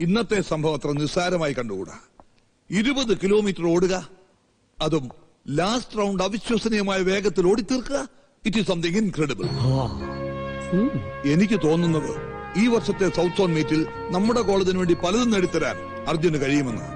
ഇന്നത്തെ സംഭവം അത്ര നിസ്സാരമായി കണ്ടുകൂടാ. 20 കിലോമീറ്റർ ഓടുക, അതും ലാസ്റ്റ് റൗണ്ട് അവിശ്വസനീയമായ വേഗത്തിൽ ഓടിത്തീർക്കുക. It is something incredible. എനിക്ക് തോന്നുന്നത് ഈ വർഷത്തെ സൗത്ത് സോൺ മീറ്റിൽ നമ്മുടെ കോളേജിന് വേണ്ടി പലതും നേടിത്തരാൻ അർജുന് കഴിയുമെന്ന്.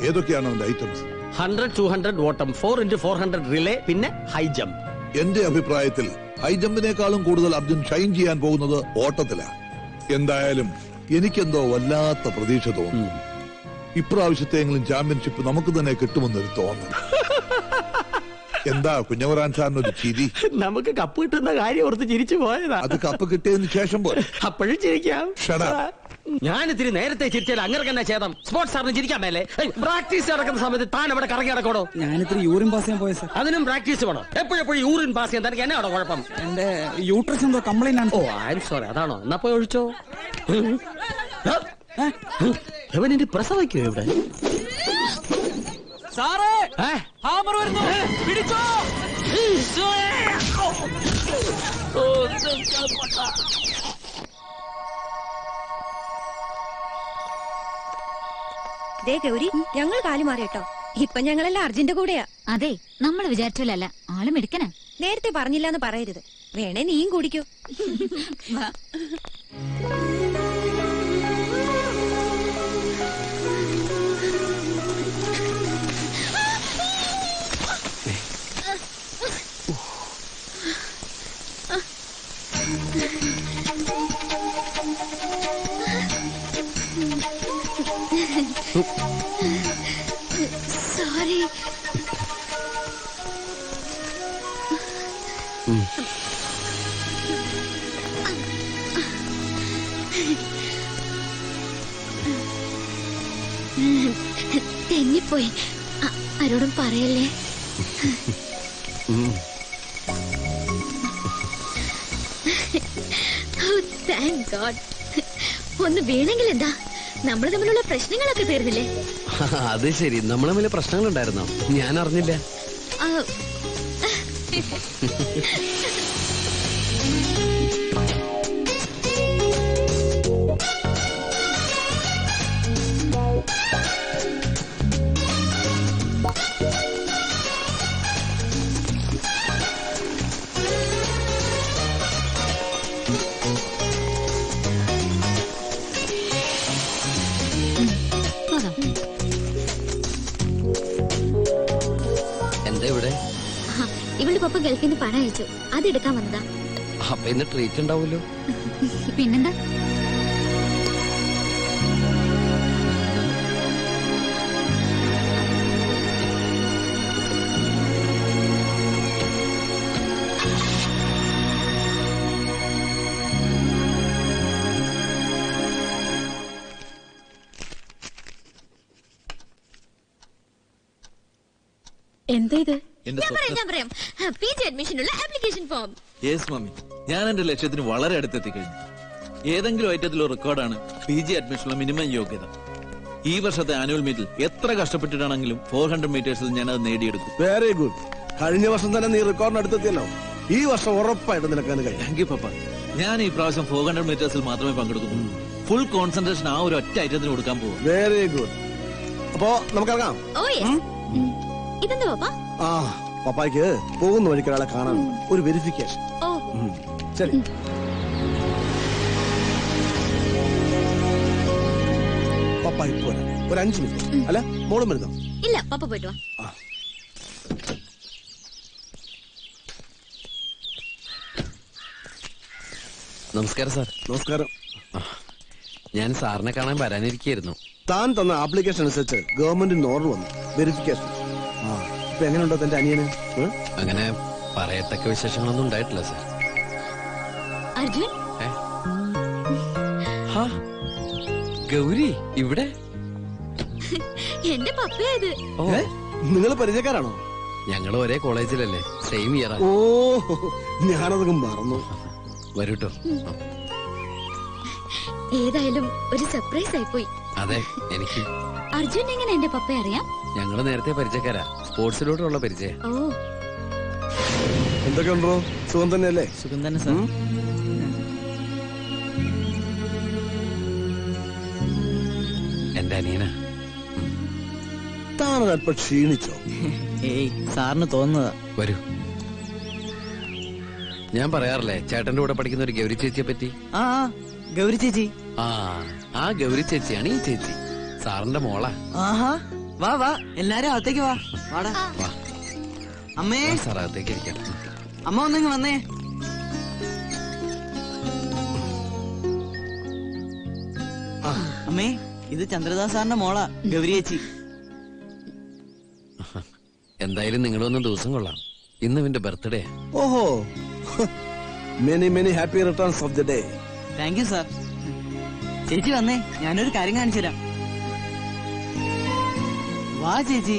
ഏതൊക്കെയാണ് അവന്റെ ഐറ്റംസ്? 100, 200 ഓട്ടം, 4x400 റിലേ, പിന്നെ ഹൈ ജമ്പ്. എന്റെ അഭിപ്രായത്തിൽ ഹൈ ജമ്പിനേക്കാളും കൂടുതൽ അർജുൻ ഷൈൻ ചെയ്യാൻ പോകുന്നത് ഓട്ടത്തിലാണ്. എന്തായാലും എനിക്കെന്തോ വല്ലാത്ത പ്രതീക്ഷ തോന്നുന്നു. ഇപ്രാവശ്യത്തെങ്കിലും ചാമ്പ്യൻഷിപ്പ് നമുക്ക് തന്നെ കിട്ടുമെന്നൊരു തോന്നുന്നു. എന്താ കുഞ്ഞവറാൻ സാറിനൊരു ചിരി? നമുക്ക് കപ്പ് കിട്ടുന്ന കാര്യം ഓർത്ത് ചിരിച്ചു പോയതാ. അത് കപ്പ് കിട്ടിയതിന് ശേഷം പോലെ അപ്പോഴും ചിരിക്കാം. Shut up. ഞാൻ ഇത്തിരി നേരത്തെ ചിരിച്ചാൽ അങ്ങനെ തന്നെ ചേതം. സ്പോർട്സ് സാറിന് ചിരിക്കാൻ മേലെ. പ്രാക്ടീസ് നടക്കുന്ന സമയത്ത് താൻ അവിടെ കറങ്ങി നടക്കണോ? ഞാനിത്തിരി യൂറിൻ പാസ് ചെയ്യാൻ പോയ സാർ. അതിനും പ്രാക്ടീസ് വേണം. എപ്പോഴെപ്പോഴും യൂറിൻ പാസ് ചെയ്യാൻ തനിക്ക് എന്നാണോ കുഴപ്പം? എന്റെ യൂട്രസ് എന്തോ കംപ്ലൈന്റ് ആണ്. ഓ ഐ എം സോറി. അതാണോ? എന്നാ പോയി ഒഴിച്ചോ. എവനെ പ്രസവിക്കോ ഇവിടെ? സാറേ, ഹാമർ വരുന്നു, പിടിച്ചോ. ദേ ഗൗരി, ഞങ്ങൾ കാലുമാറി കേട്ടോ. ഇപ്പൊ ഞങ്ങളെല്ലാം അർജുന്റെ കൂടെയാ. അതെ, നമ്മൾ വിചാരിച്ചില്ലല്ല. ആള് മിടുക്കനാ. നേരത്തെ പറഞ്ഞില്ലാന്ന് പറയരുത്. വേണേ നീയും കുടിക്കൂ. സോറി. തെന്നിപ്പോയി. ആരോടും പറയല്ലേ. Thank God. ഒന്ന് വീണെങ്കിൽ എന്താ, നമ്മൾ തമ്മിലുള്ള പ്രശ്നങ്ങളൊക്കെ തീർന്നില്ലേ? അത് ശരി, നമ്മളെ തമ്മിൽ പ്രശ്നങ്ങളുണ്ടായിരുന്നോ? ഞാൻ അറിഞ്ഞില്ല. എന്താ ഇവിടെ? ഇവളുടെ പപ്പ ഗൾഫിൽ നിന്ന് പണം അയച്ചു, അതെടുക്കാൻ വന്നതാ. അപ്പൊ ഇന്ന് ട്രീറ്റ് ഉണ്ടാവുമല്ലോ. പിന്നെന്താ? എന്താ ഇത്? ഞാൻ പറയാം. PG അഡ്മിഷനുള്ള ആപ്ലിക്കേഷൻ ഫോം. യെസ് മമ്മി, ഞാൻ എന്റെ ലക്ഷ്യത്തിന് വളരെ അടുത്തെത്തി കഴിഞ്ഞു. ഏതെങ്കിലും ഐറ്റത്തിലോ റെക്കോർഡാണ് PG അഡ്മിഷനുള്ള മിനിമം യോഗ്യത. ഈ വർഷത്തെ ആനുവൽ മീറ്റിൽ എത്ര കഷ്ടപ്പെട്ടിട്ടാണെങ്കിലും 400 മീറ്റേഴ്സിൽ ഞാൻ അത് നേടിയെടുക്കും. Very good. കഴിഞ്ഞ വർഷം തന്നെ നീ റെക്കോർഡിന് അടുത്തെത്തിയല്ലോ. ഈ വർഷം ഉറപ്പായിട്ട് നിനക്കാൻ കഴിയും. താങ്ക് യു പപ്പ. ഞാൻ ഈ പ്രാവശ്യം 400 മീറ്റേഴ്സിൽ മാത്രമേ പങ്കെടുക്കുന്നുള്ളൂ. ഫുൾ കോൺസെൻട്രേഷൻ ആ ഒരു ഒറ്റ ഐറ്റത്തിന് കൊടുക്കാൻ പോകും. Very good. അപ്പോ നമുക്കിറങ്ങാം. ഓ യെസ്. ഇതെന്താ പപ്പ? ആ, പപ്പായ്ക്ക് പോകുന്ന വഴിക്ക് ഒരാളെ കാണാൻ ഒരു വെരിഫിക്കേഷൻ. ഓ ശരി. പപ്പ ഇപ്പൊ ഒരു 5 മിനിറ്റ്. അല്ല, മോളും വരുന്നോ? ഇല്ല, പപ്പ പോയിട്ട് വാ. നമസ്കാരം സാർ. നമസ്കാരം. ഞാൻ സാറിനെ കാണാൻ വരാനിരിക്കായിരുന്നു. താൻ തന്ന ആപ്ലിക്കേഷൻ അനുസരിച്ച് ഗവൺമെന്റിന് ഓർഡർ വന്നു, വെരിഫിക്കേഷൻ. ഇപ്പൊ എങ്ങനെയുണ്ടോ തന്റെ അനിയന്? അങ്ങനെ പറയത്തക്ക വിശേഷങ്ങളൊന്നും ഉണ്ടായിട്ടില്ല സാർ. അർജുൻ, ഗൗരി ഇവിടെ? എന്റെ പപ്പയായത്. ഓ, നിങ്ങൾ പരിചയക്കാരാണോ? ഞങ്ങൾ ഒരേ കോളേജിലല്ലേ, സെയിം ഇയർ. ഓ, ഞാനതൊക്കെ മറന്നു. വരൂട്ടോ. ഏതായാലും ഒരു സർപ്രൈസ് ആയിപ്പോയി. അതെ, എനിക്ക്. അർജുൻ എങ്ങനെ എന്റെ പപ്പയെ അറിയാം? ഞങ്ങള് നേരത്തെ പരിചയക്കാരാ, സ്പോർട്സിലോട്ടുള്ള പരിചയം. ഓ, എന്തൊക്കെയുണ്ടോ? സുഖം തന്നെയല്ലേ? സുഖം തന്നെ സാർ. എന്റെ അനിയനാ. താനൊരല്പം ക്ഷീണിച്ചോ? ഏയ് സാറിന് തോന്നുന്നതാ. വരൂ. ഞാൻ പറയാറില്ലേ ചേട്ടന്റെ കൂടെ പഠിക്കുന്ന ഒരു ഗൗരി ചേച്ചിയെ പറ്റി. ആ ഗൗരി ചേച്ചി. ആ ഗൗരി ചേച്ചിയാണ് ഈ ചേച്ചി, സാറിന്റെ മോളാ. ആഹാ, വാ വാ എല്ലാരും അകത്തേക്ക് വാ. വാടാ. വാ അമ്മേ, സാറകത്തേക്ക് ഇരിക്കാം. അമ്മ ഒന്നിങ്ങ് വന്നേ. അമ്മേ, ഇത് ചന്ദ്രദാസ് സാറിന്റെ മോളാ ഗൗരി ചേച്ചി. എന്തായാലും നിങ്ങളൊന്നും ദിവസം കൊള്ളാം. ഇന്ന് ഇവന്റെ ബർത്ത്ഡേ. ഓഹോ, many many happy returns of the day. Thank you sir. ചേച്ചി വന്നേ, ഞാനൊരു കാര്യം കാണിച്ചു തരാം. വാ ചേച്ചി.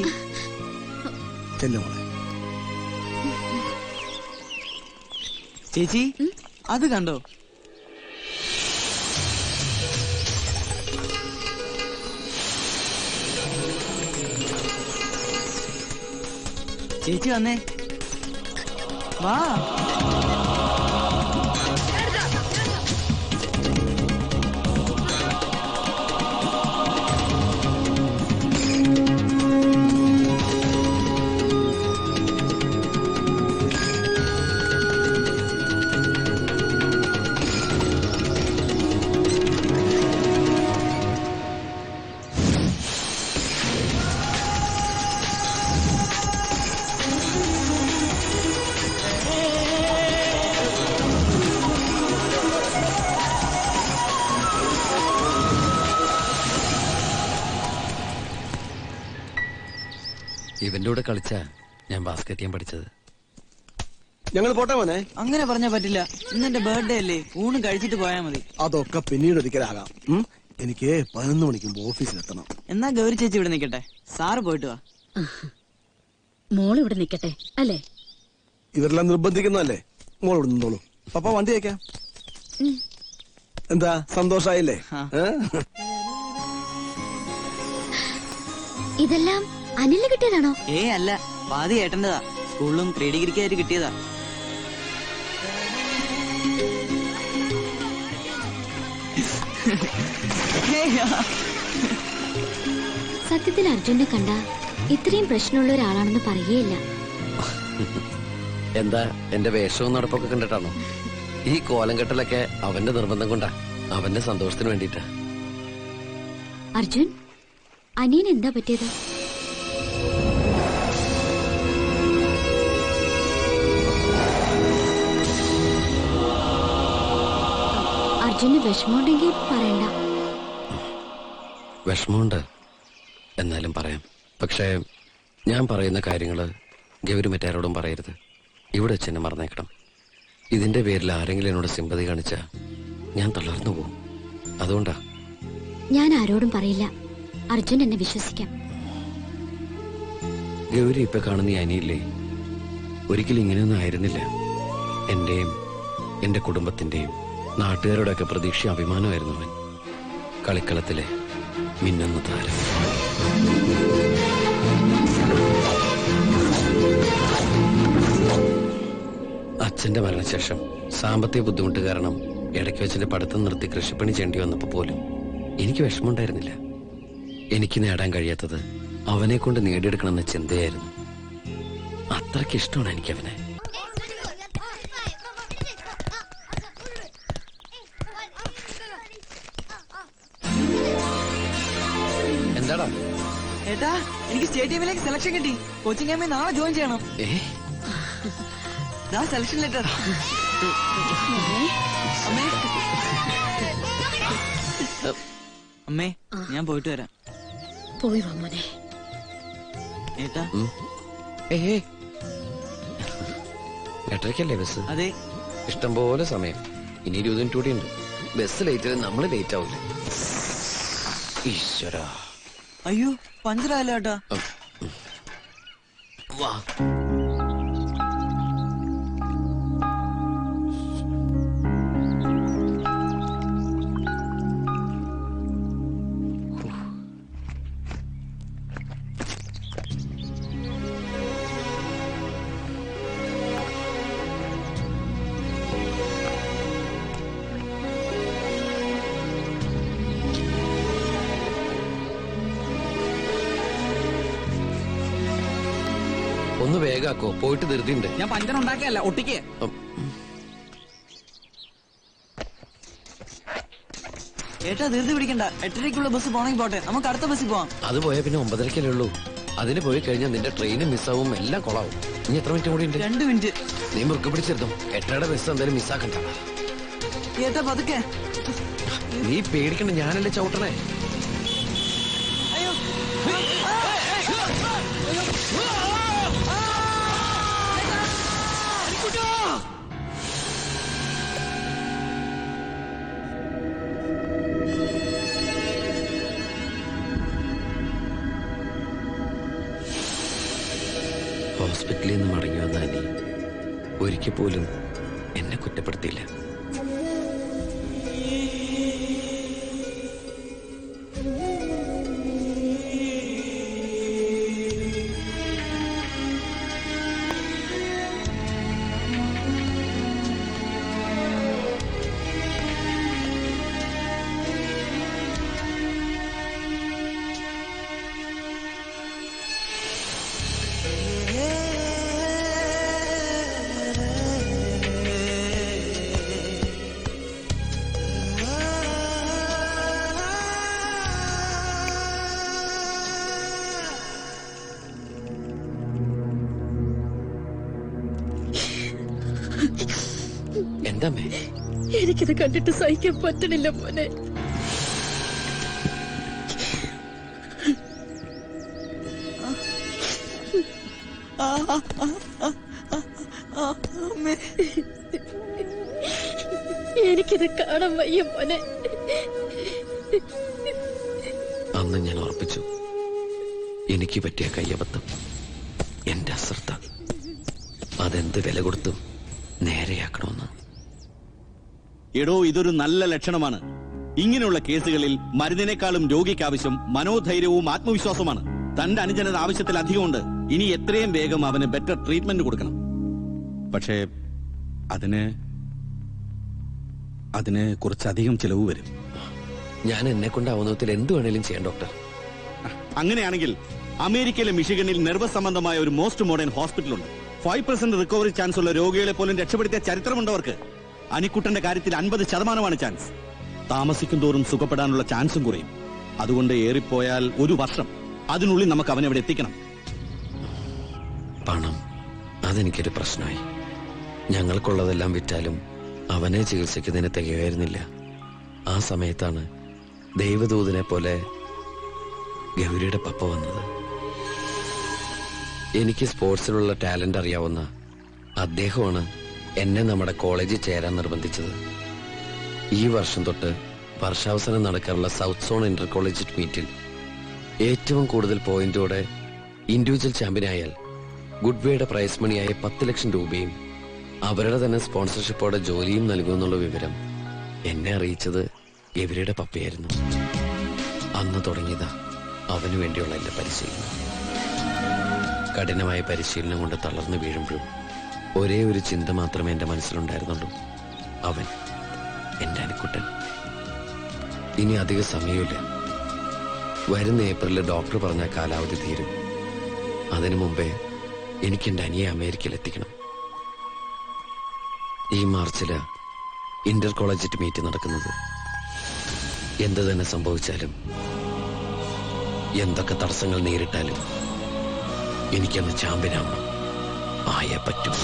ചെല്ലുമോളെ. ചേച്ചി അത് കണ്ടോ? ചേച്ചി വന്നേ, വാ. ഇവന്റെ കൂടെ കളിച്ചാ ഞാൻ ബാസ്കറ്റ് ചെയ്യാൻ പഠിച്ചത്. ഞങ്ങൾ പോട്ടെ മോനെ. അങ്ങനെ പറഞ്ഞാ പറ്റില്ല. ഇന്ന് എന്റെ ബർത്ത്ഡേ അല്ലേ, ഊണ് കഴിച്ചിട്ട് പോയാ മതി. അതൊക്കെ പിന്നീട് ഒരിക്കലാകാം. എനിക്ക് 11 മണിക്കുമ്പോ ഓഫീസിലെത്തണം. എന്നാ ഗൗരി ചേച്ചി ഇവിടെ നിക്കട്ടെ, സാറ് പോയിട്ട് വാ. മോൾ ഇവിടെ നിക്കട്ടെ അല്ലേ? ഇവരെല്ലാം നിർബന്ധിക്കുന്നതല്ലേ. മോൾ ഇവിടെ നിന്നോളൂ. പപ്പ വണ്ടി അയക്കാം. എന്താ സന്തോഷായില്ലേ? ആ. ഇതെല്ലാം അനില് കിട്ടിയതാണോ? അല്ല, പാതി ഏട്ടന്റെതാ. സ്കൂളിലും പ്രീ ഡിഗ്രിക്കായിട്ട് കിട്ടിയതാ. സത്യത്തിൽ അർജുനെ കണ്ട ഇത്രയും പ്രശ്നമുള്ള ഒരാളാണെന്ന് പറയുകയില്ല. എന്താ എന്റെ വേഷവും നടപ്പൊക്കെ കണ്ടിട്ടാണോ? ഈ കോലം കെട്ടലൊക്കെ അവന്റെ നിർബന്ധം കൊണ്ടാ, അവന്റെ സന്തോഷത്തിന് വേണ്ടിട്ടാ. അർജുൻ, അനിയൻ എന്താ പറ്റിയത്? അർജുന് വിഷമമുണ്ടെങ്കിൽ പറയണ്ട. വിഷമമുണ്ട്, എന്നാലും പറയാം. പക്ഷേ ഞാൻ പറയുന്ന കാര്യങ്ങള് ഗൗരി മറ്റാരോടും പറയരുത്. ഇവിടെ വെച്ച് എന്നെ മറന്നേക്കണം. ഇതിന്റെ പേരിൽ ആരെങ്കിലും എന്നോട് സിമ്പതി കാണിച്ചാ ഞാൻ തളർന്നു പോകും. അതുകൊണ്ടാ. ഞാൻ ആരോടും പറയില്ല. അർജുൻ എന്നെ വിശ്വസിക്കാം. ഗൗരി ഇപ്പൊ കാണുന്ന ഈ അനിയില്ലേ, ഒരിക്കലും ഇങ്ങനെയൊന്നും ആയിരുന്നില്ല. എന്റെയും എന്റെ കുടുംബത്തിന്റെയും നാട്ടുകാരുടെ ഒക്കെ പ്രതീക്ഷ അഭിമാനമായിരുന്നു അവൻ. കളിക്കളത്തിലെ മിന്നുന്ന താരം. അച്ഛന്റെ മരണശേഷം സാമ്പത്തിക ബുദ്ധിമുട്ട് കാരണം ഇടയ്ക്ക് വെച്ചിന്റെ പഠിത്തം നിർത്തി കൃഷിപ്പണി ചെയ്യേണ്ടി വന്നപ്പോ പോലും എനിക്ക് വിഷമമുണ്ടായിരുന്നില്ല. എനിക്ക് നേടാൻ കഴിയാത്തത് അവനെ കൊണ്ട് നേടിയെടുക്കണമെന്ന ചിന്തയായിരുന്നു. അത്രയ്ക്ക് ഇഷ്ടമാണ് എനിക്കവനെ. എന്താടാ? ഏട്ടാ, എനിക്ക് സ്റ്റേറ്റ് ടീമിലേക്ക് സെലക്ഷൻ കിട്ടി. കോച്ചിങ് ക്യാമ്പിൽ നാളെ ജോയിൻ ചെയ്യണം. Selection letter. അമ്മേ, ഞാൻ പോയിട്ട് വരാം. പോയി വാ മോനെ. ഏട്ടാ. എട്ടരയ്ക്കല്ലേ ബസ്? അതെ. ഇഷ്ടംപോലെ സമയം. ഇനി 20 മിനിറ്റ് കൂടി ഉണ്ട്. ബസ് ലേറ്റ് ആയി നമ്മള് ലേറ്റ് ആവില്ല. ഈശ്വര. അയ്യോ, പഞ്ചറായല്ലോ ഏട്ടാ. വാ. ഒന്ന് വേഗാക്കോ, പോയിട്ട് ധൃതിയുണ്ട്. ഞാൻ പഞ്ചർ ഉണ്ടാക്കിയല്ല, ഒട്ടിക്കേ. ഏട്ടാ ധൃതി പിടിക്കണ്ട, 8:30-ക്കുള്ള ബസ് പോണെങ്കിൽ പോട്ടെ, നമുക്ക് അടുത്ത ബസ്സിൽ പോവാം. അത് പോയാൽ പിന്നെ 9:30-ക്കല്ലേ ഉള്ളൂ. അതിന് പോയി കഴിഞ്ഞാൽ നിന്റെ ട്രെയിനും മിസ്സാവും, എല്ലാം കൊളാവും. ഇനി എത്ര മിനിറ്റ് കൂടി ഉണ്ട്? 2 മിനിറ്റ്. നീ മുറുക്കെ പിടിച്ചെടുത്തോ, 8:30 ബസ് എന്തായാലും മിസ്സാക്കണ്ട. ഏട്ടാ പതുക്കെ. നീ പേടിക്കണ്ട, ഞാനല്ലേ ചവിട്ടണേ. അയ്യോ. ഹോസ്പിറ്റലിൽ നിന്ന് മടങ്ങി വന്ന അനി ഒരിക്കൽ പോലും എന്നെ കുറ്റപ്പെടുത്തിയില്ല. എന്താമേ? എനിക്കിത് കണ്ടിട്ട് സഹിക്കാൻ പറ്റണില്ല മോനെ. എനിക്കിത് കാണാൻ വയ്യ മോനെ. അന്ന് ഞാൻ ഉറപ്പിച്ചു, എനിക്ക് പറ്റിയ കയ്യബദ്ധം, എന്റെ അശ്രദ്ധ, അതെന്ത് വില കൊടുത്തും നേരെയാക്കണമെന്ന്. എടോ, ഇതൊരു നല്ല ലക്ഷണമാണ്. ഇങ്ങനെയുള്ള കേസുകളിൽ മരുന്നിനേക്കാളും രോഗിക്കാവശ്യം മനോധൈര്യവും ആത്മവിശ്വാസമാണ്. തന്റെ അനുജനത് ആവശ്യത്തിലധികമുണ്ട്. ഇനി എത്രയും വേഗം അവന് ബെറ്റർ ട്രീറ്റ്മെന്റ് കൊടുക്കണം. പക്ഷേ അതിന് കുറച്ചധികം ചിലവ് വരും. ഞാൻ എന്നെ കൊണ്ടാവുന്ന വിധത്തിൽ എന്ത് വേണേലും ചെയ്യാം ഡോക്ടർ. അങ്ങനെയാണെങ്കിൽ അമേരിക്കയിലെ മിഷിഗണിൽ നെർവസ് സംബന്ധമായ ഒരു മോസ്റ്റ് മോഡേൺ ഹോസ്പിറ്റലുണ്ട്. 5% റിക്കവറി ചാൻസ് ഉള്ള രോഗികളെ പോലും രക്ഷപ്പെടുത്തിയ ചരിത്രമുണ്ടവർക്ക്. അനിക്കുട്ടന്റെ കാര്യത്തിൽ 50% ചാൻസ്. താമസിക്കും തോറും സുഖപ്പെടാനുള്ള ചാൻസും കുറയും. അതുകൊണ്ട് ഏറിപ്പോയാൽ 1 വർഷം, അതിനുള്ളിൽ നമുക്ക് അവനെ അവിടെ എത്തിക്കണം. പണം, അതെനിക്കൊരു പ്രശ്നമായി. ഞങ്ങൾക്കുള്ളതെല്ലാം വിറ്റാലും അവനെ ചികിത്സിക്കുന്നതിന് തികയായിരുന്നില്ല. ആ സമയത്താണ് ദൈവദൂതനെ പോലെ ഗൗരിയുടെ പപ്പ വന്നത്. എനിക്ക് സ്പോർട്സിലുള്ള ടാലന്റ് അറിയാവുന്ന അദ്ദേഹമാണ് എന്നെ നമ്മുടെ കോളേജിൽ ചേരാൻ നിർബന്ധിച്ചത്. ഈ വർഷം തൊട്ട് വർഷാവസാനം നടക്കാറുള്ള സൗത്ത് സോൺ ഇന്റർ കോളേജ് മീറ്റിൽ ഏറ്റവും കൂടുതൽ പോയിന്റോടെ ഇൻഡിവിജ്വൽ ചാമ്പ്യനായാൽ ഗുഡ്വേയുടെ പ്രൈസ് മണിയായ 10 ലക്ഷം രൂപയും അവരുടെ തന്നെ സ്പോൺസർഷിപ്പോടെ ജോലിയും നൽകുമെന്നുള്ള വിവരം എന്നെ അറിയിച്ചത് ഗൗരിയുടെ പപ്പയായിരുന്നു. അന്ന് തുടങ്ങിയതാ അവനു വേണ്ടിയുള്ള എന്റെ പരിശീലനം. കഠിനമായ പരിശീലനം കൊണ്ട് തളർന്നു വീഴുമ്പോഴും ഒരേ ഒരു ചിന്ത മാത്രമേ എന്റെ മനസ്സിലുണ്ടായിരുന്നുള്ളൂ, അവൻ, എന്റെ അനിക്കുട്ടൻ. ഇനി അധിക സമയമില്ല. വരുന്ന ഏപ്രിലിൽ ഡോക്ടർ പറഞ്ഞ കാലാവധി തീരും. അതിനു മുമ്പേ എനിക്ക് എന്റെ അനിയെ അമേരിക്കയിൽ എത്തിക്കണം. ഈ മാർച്ചില് ഇന്റർ കോളേജ് മീറ്റ് നടക്കുന്നത്. എന്ത് തന്നെ സംഭവിച്ചാലും, എന്തൊക്കെ തടസ്സങ്ങൾ നേരിട്ടാലും എനിക്കന്ന് ചാമ്പ്യനാവണം. ആയേ പറ്റും.